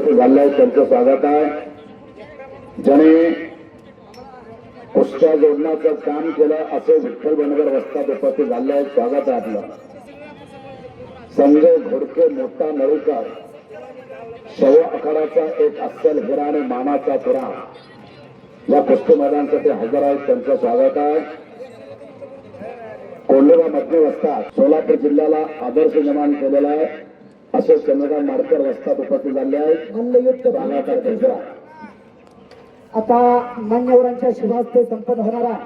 झालंय त्यांचं स्वागत आहे. ज्याने कुस्त्या जोडण्याचं काम केलं असे विठ्ठल बनगर वस्ताद उपस्थित झाले आहे. स्वागत आहे आपलं. संजय घोडके मोठा नळीकर शव आखाडाचा एक अस्सल हिरा आणि मानाचा तुरा या कुस्ती मैदानासाठी हजर आहेत. त्यांचं स्वागत आहे. कोंडोबा मध्य वस्ताद सोलापूर जिल्ह्याला आदर्श निर्माण केलेला आहे असे चंद्रकांत माडकर वस्ताद उपस्थित झाले आहेत. मल्लयुद्ध आता मान्यवरांच्या शुभास्ते संपन्न होणारा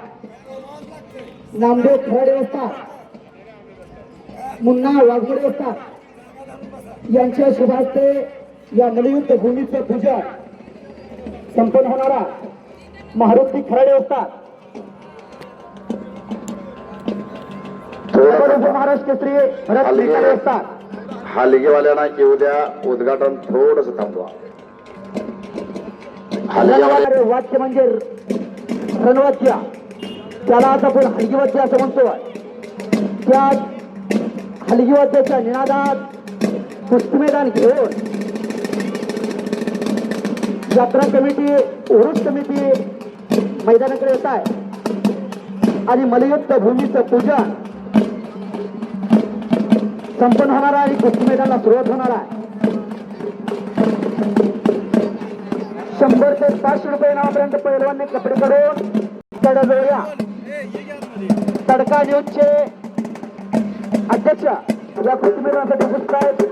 नामदेव खराडे वस्ताद, मुन्ना वाघमोडे वस्ताद यांच्या शुभास्ते या मल्लयुद्ध भूमीचं पूजन संपन्न होणारा मारुती खराडे वस्ताद महाराष्ट्र केसरी भरत निकाले वस्ताद. हा लिगेवाल्यांना येऊ द्या. उद्घाटन थोडस थांबवा. वाद्य म्हणजे रणवाद्य, त्याला आता आपण हलगीवाद्य असं म्हणतोय. त्या हलगीवाद्याच्या निनादात कुस्ती मैदान घेऊन यात्रा कमिटी उरुस कमिटी मैदानाकडे येत आहे आणि मल्लयुद्ध भूमीचं पूजन संपन्न होणार आहे आणि कुस्ती मैदानाला सुरुवात होणार आहे. 100 ते 500 रुपये नावापर्यंत पैलवानने कपडे करून तडा जोडल्या. तडका न्यूजचे अध्यक्ष या कुस्ती मैदानासाठी उपस्थित आहेत.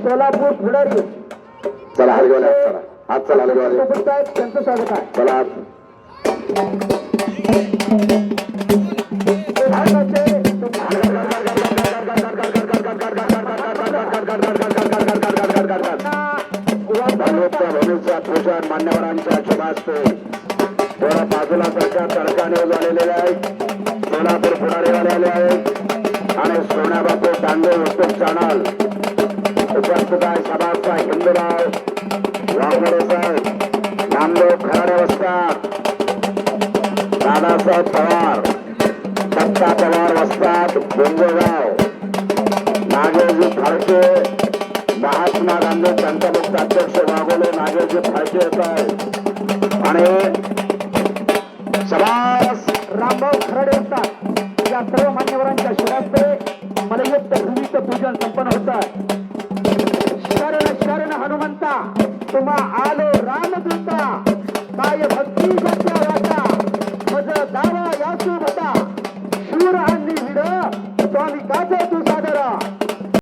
सोलापूर पुढारी चला हलगीवाल्या चला आज चला हलगीवाले उपस्थित आहेत. त्यांचं स्वागत आहे. चला पूजन मान्यवरांच्या शुभास्ते थोडा बाजूला सरकार तडकाने झालेले आहेत. सोलापूर पुढारीवाले आले आहेत आणि सोन्याबापू डांगे युट्यूब चॅनल उपस्थित आहे. सभाचा हिंदूराव वाघमोडे साहेब, नामदेव खराडे वस्ताद, दादासाहेब पवार, दत्ता पवार वस्ताद गोंगोगाव, नागेशजी फाळके, महात्मा गांधी त्यांचा मुक्त अध्यक्ष वाघोले नागेशजी फाळके येत आहे आणि शबास रामभाऊ खराडे वस्ताद या सर्व मान्यवरांच्या शुभास्ते मल्लयुद्ध भूमीचं पूजन संपन्न होत आहे. शरण शरण हनुमंता तुम्हा आलो रामदूत